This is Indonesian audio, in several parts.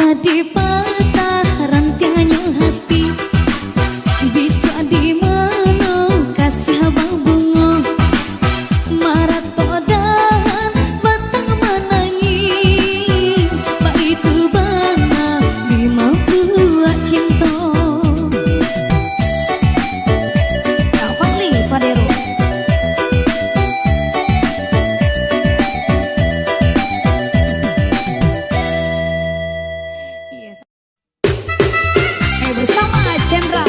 jadi patah rantingnya hati, bisa di mana kasih abang bunga marat podan batang menangis, pak itu bangga di mau buat cinta. Kak Fadli Padero. Bersama Chandra.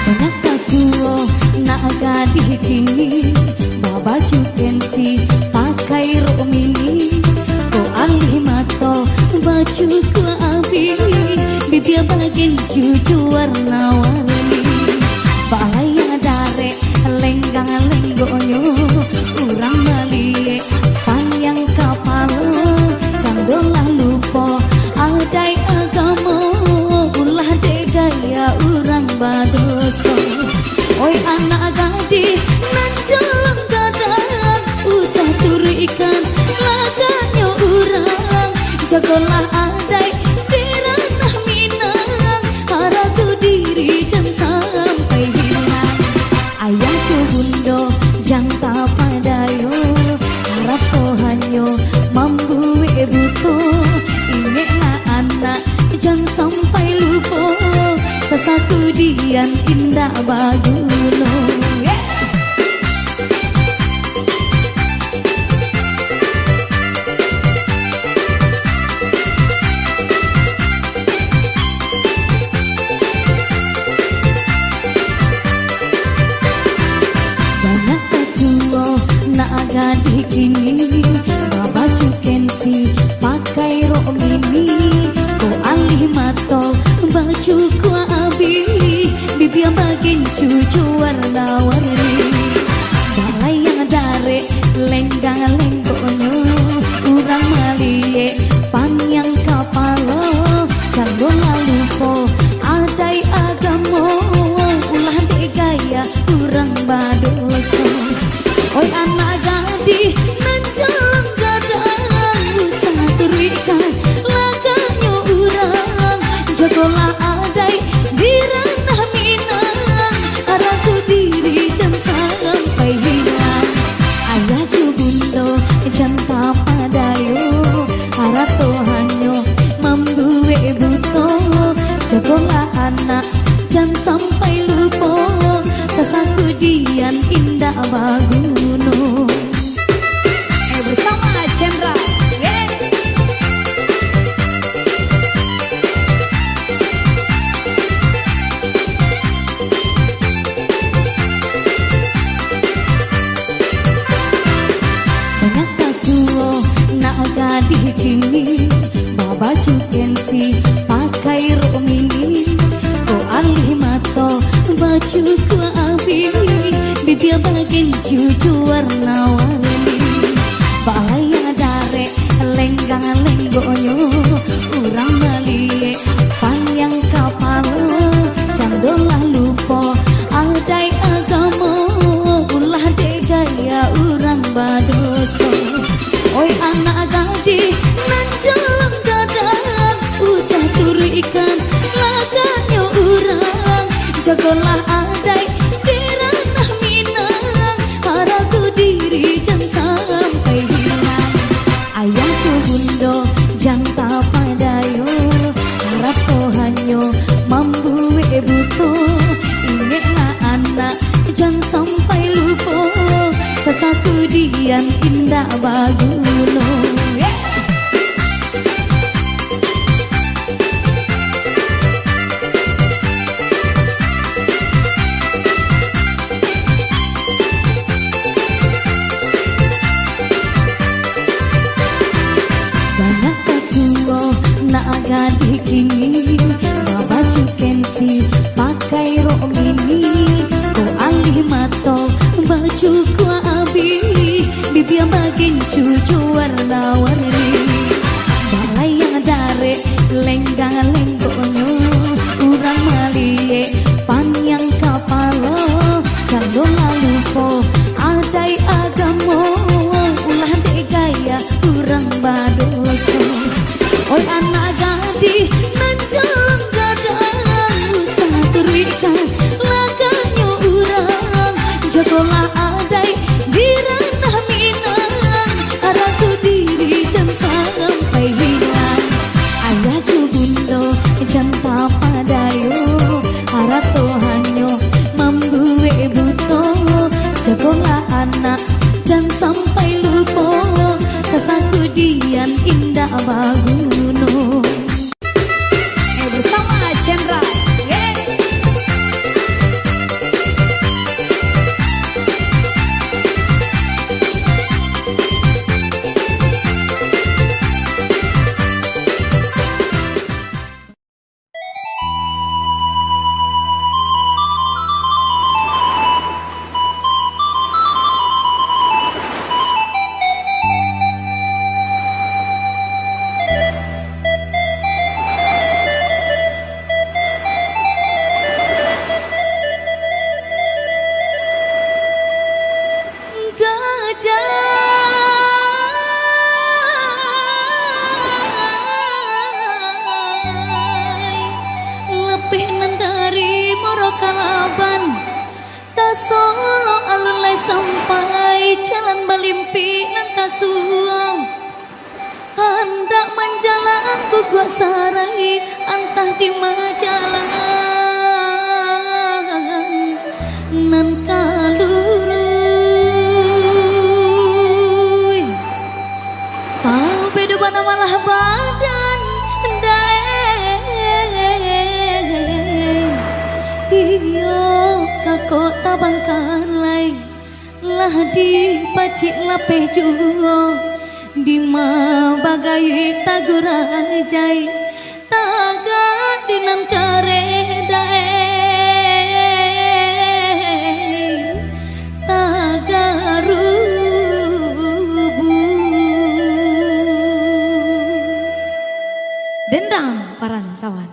Banyak kasuo nak gadih kini, bawa baju pensi pakai rok mini, ko alih mato baju ku abi, bibir bagian cucu warna-warni. Balaya dare lenggang lenggonyo, urang balie panjang kapalo, candolah lupa adai agama, ulah de gaya urang badoso. Oi anak gadis nan jalan gadang, usah turu ikan laganya urang, jagolah adai di ranah Minang, haratu diri jangan sampai hilang. Ayah cubundo jangka padayo, harap kohanyo mambu buto, ingatlah anak jangan sampai lupa, sesatu dian indah bagulo. Banyak kasuo nak gadih kini, bawa baju pensi pakai rok mini, ko alih mato baju ku abi, bibir bagian cucu warna-warni. Balaya dare lenggang lenggonyo, urang malie panjang kapalo, candolah lupa adai agama, ulah de gaya urang badoso. Oi anak gadis nan jalan gadang, usah turikan laganya urang, jagolah adai di ranah Minang, haratu diri jangan sampai hilang. Ayah cubundo jangka padayo, haratu hanyo membuat buto, jagolah anak jangan sampai lupa, sesatu dian indah baguno. Bersama Chandra. Banyak kasuo nak gadih kini, bawa baju pensi pakai rok mini, ko alih mato baju ku abi, bibir bagian cucu warna-warni. Balaya dare lenggang lenggonyo, urang balie panjang kapalo, candolah lupa adai agama, ulah de gaya urang badoso. Oi anak gadis nan jalan gadang, usah turu ikan laganya urang, jagolah adai di ranah Minang, haratu diri jangan sampai hilang. Ayah cubundo jangka padayo, harap kohanyo mambu buto, ingatlah anak jangan sampai lupa, sesatu dian indah bagulo. Banyak kasuo nak gadih kini, bawa baju pensi pakai rok mini, ko alih mato baju ku abi, bibir bagian cucu warna-warni. Balaya dare lenggang lenggonyo, urang Kalaban ta solo alulai sampai jalan balimpi nan kasuang hendak menjalan gugua sarai antah di majalah nan kalurui pau bedo bana malah badan iyo kakota Bangkalai lah di pacik lapeh juo di ma bagai tagurajai taga dinan karedai tagarubu dendang parantawan.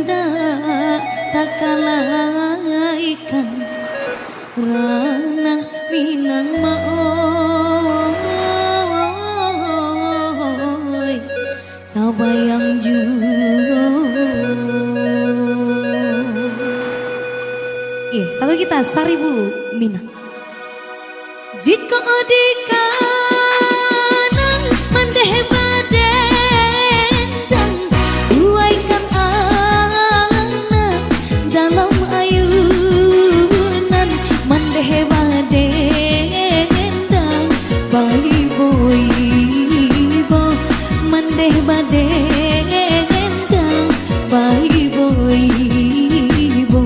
ndak tak kalaikan ranah Minang maoy tabayang juga. Satu kita Seribu Minang. Jika dikanan mandeh badendang buaikan anak dalam ayunan mandeh badendang bali boibo mandeh badendang bali boibo.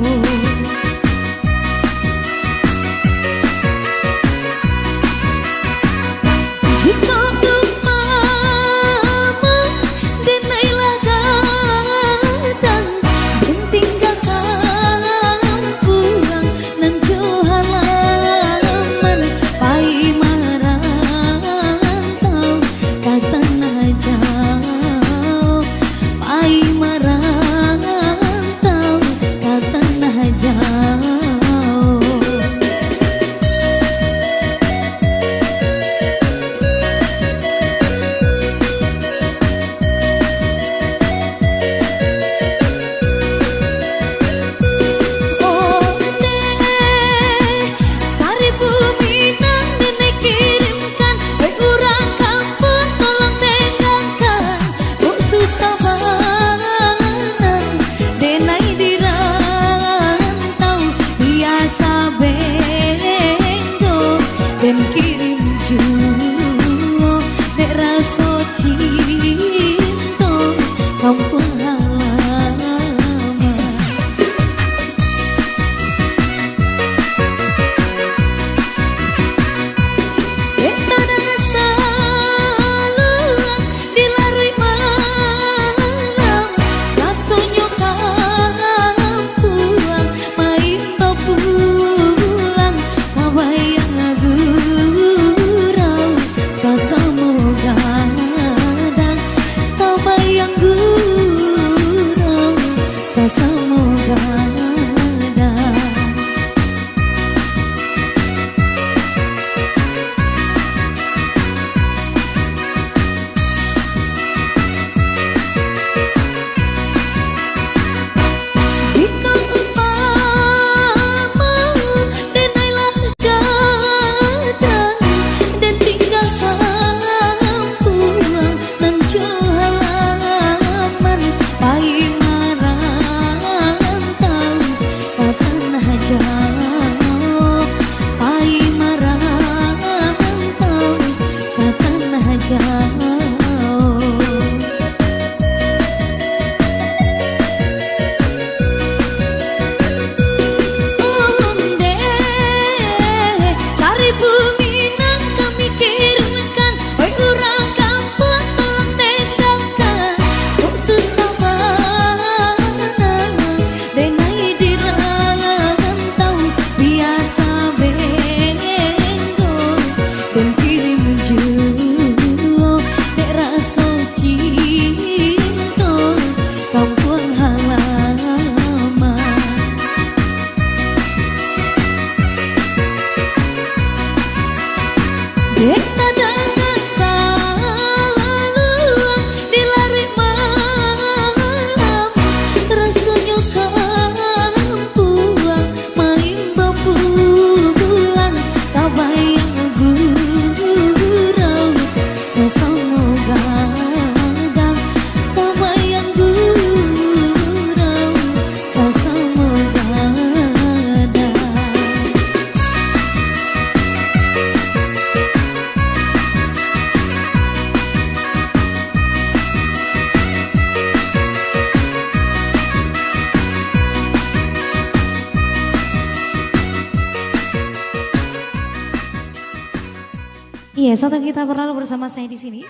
Iya, satu kita berlalu bersama saya di sini.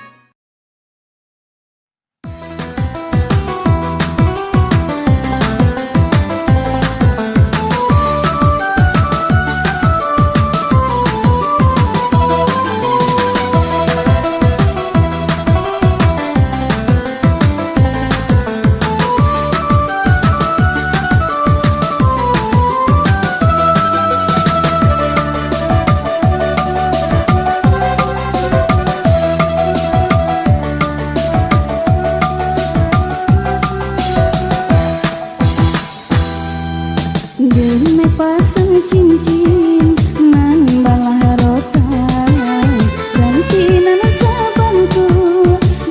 cincin nan balah rotan ganti nan sabanku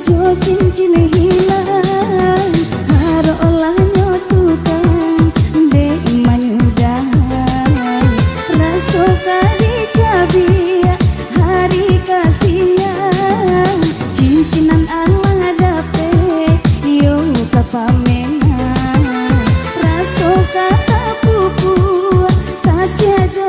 jo cincin hilang haro olah nyotukan dek manyudahan raso kadi cabia hari kasihnya cincinan Allah dape yo kapamena raso kata pupu kasih jo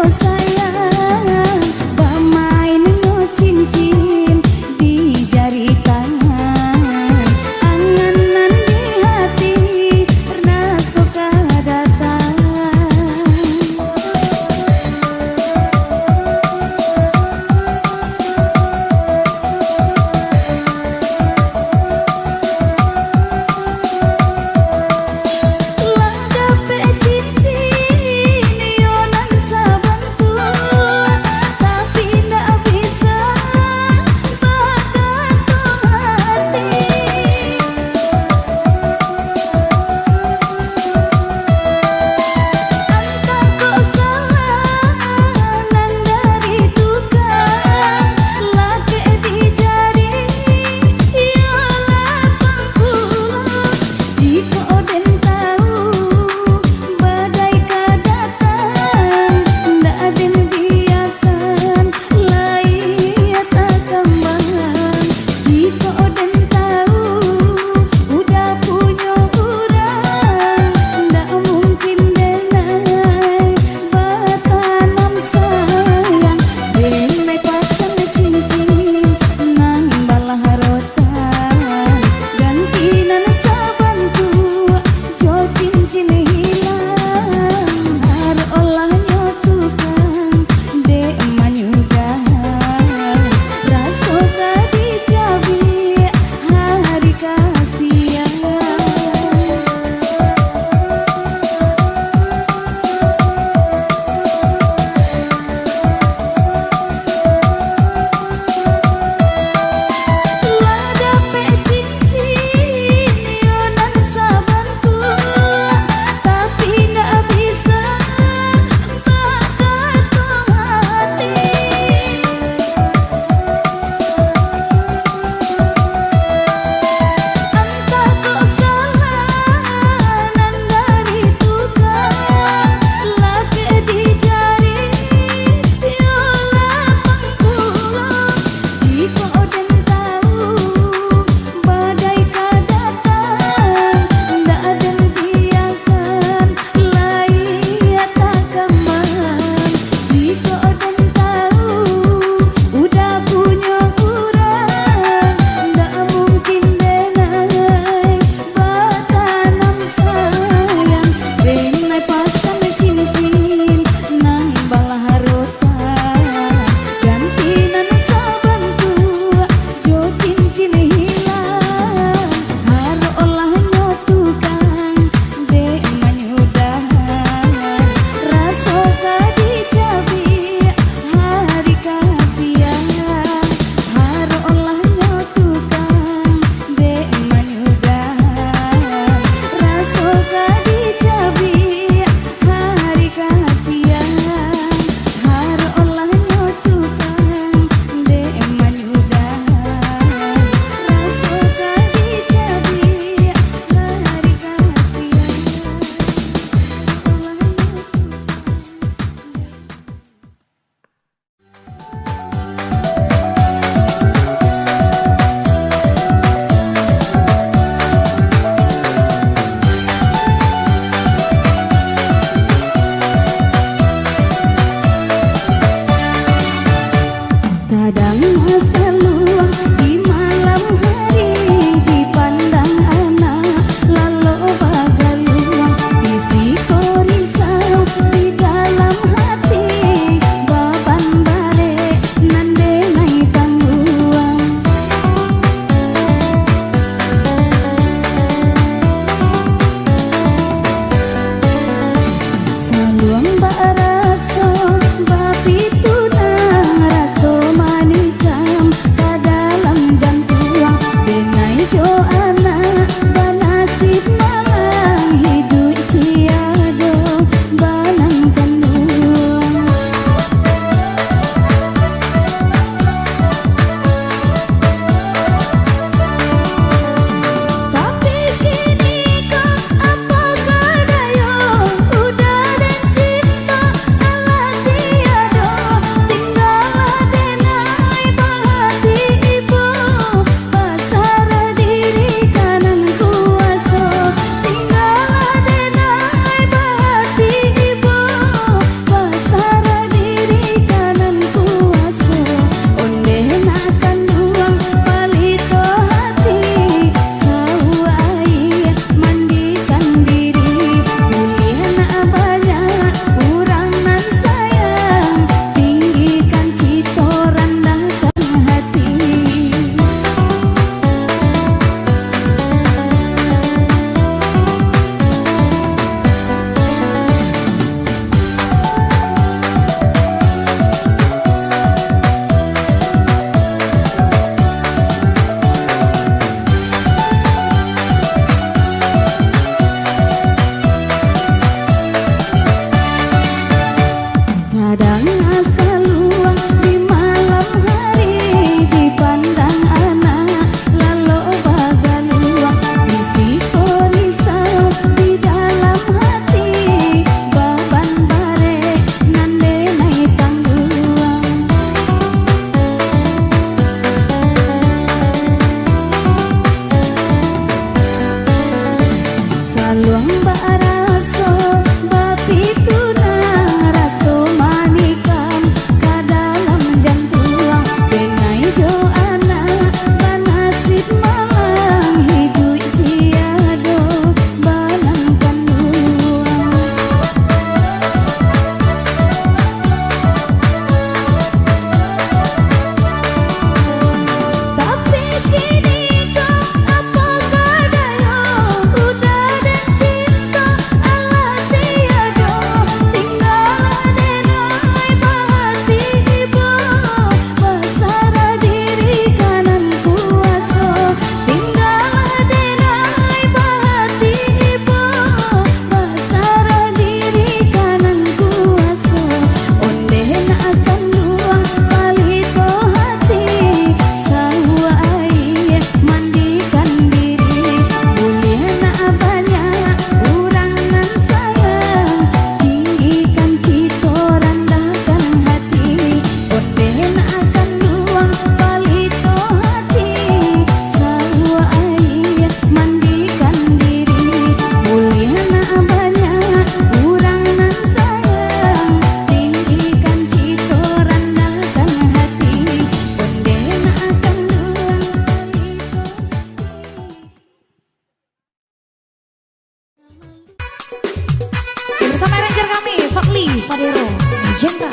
Padero Jenta.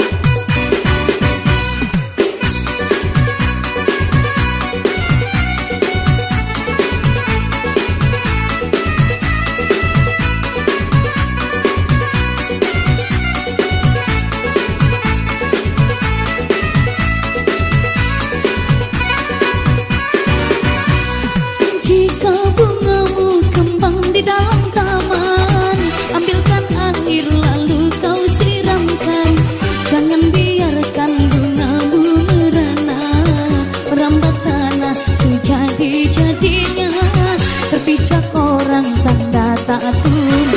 Jika bungamu kembang di dalam taman, ambilkan air lalu kau siramkan. Jangan biarkan bungamu merana, merambat tanah sejadi-jadinya. Terpijak orang tanda tak tumbuh.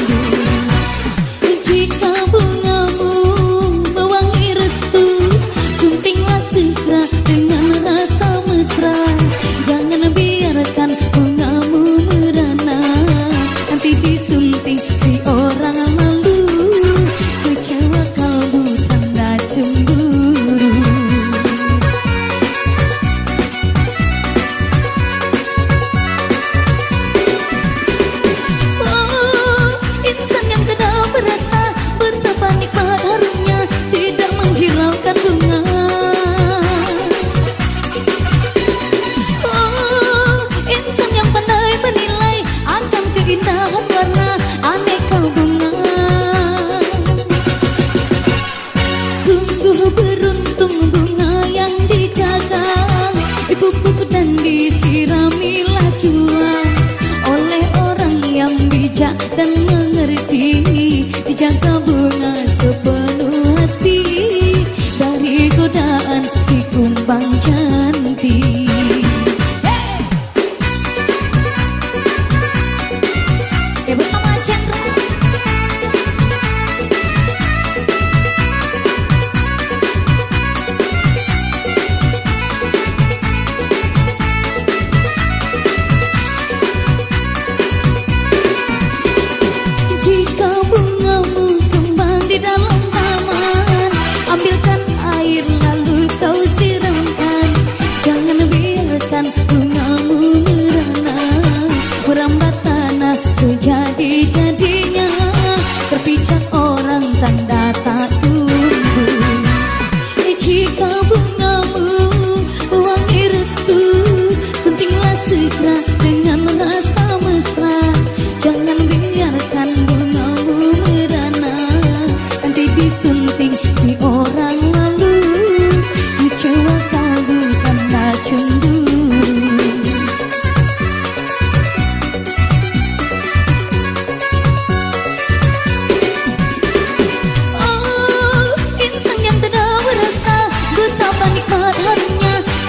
Jika bungamu mewangi restu, suntinglah segera dengan rasa mesra. Jangan biarkan bungamu merana, nanti disunting si orang malu. Kecewa kalbu tanda cemburu. Oh, insan yang tidak merasa betapa nikmat harumnya, tidak menghiraukan bunga. Insan yang pandai menilai akan keindahan warna aneka bunga. Sungguh beruntung bunga yang dijaga, dipupuk dan disiramilah jua oleh orang yang bijak dan mengerti. Dijaga bunga sepenuh hati dari godaan si kumbang cantik. Bersama Chandra. Jika bungamu kembang di dalam taman, ambilkan air lalu kau siramkan. Jangan biarkan bungamu merana, merambat tanah sejadi-jadinya. Terpijak orang tanda tak tumbuh. Jika bungamu mewangi restu, suntinglah segera dengan rasa mesra. Jangan biarkan bungamu merana, nanti disunting si orang lalu. Kecewa kalbu tanda cemburu.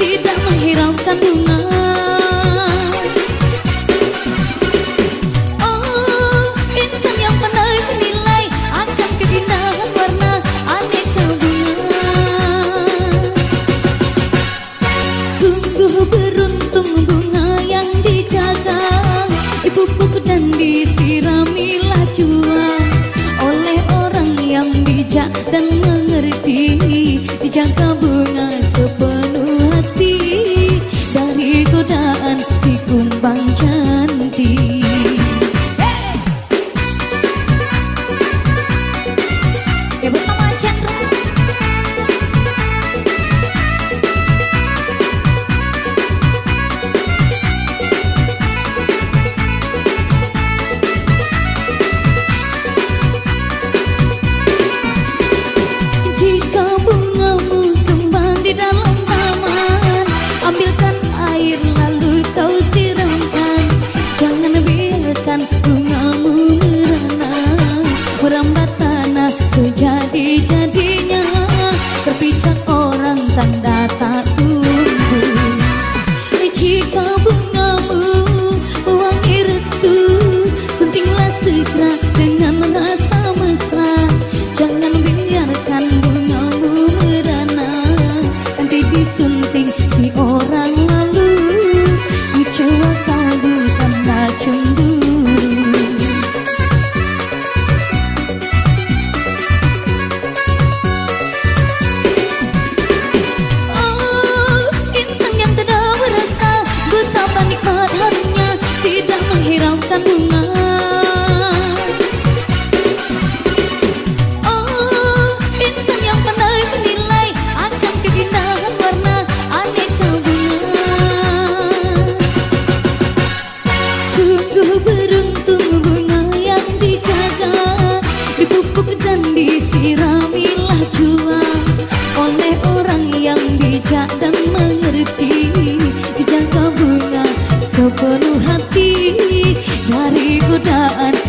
Tidak menghiraukan bunga. Oh, insan yang pandai menilai akan keindahan warna aneka bunga. Sungguh beruntung bunga yang dijaga, dipupuk dan disiramilah jua oleh orang yang bijak dan mengerti. Dijaga bunga sepenuh hati dari godaan si kumbang cantik. Bersama Chandra. sepenuh hati dari godaan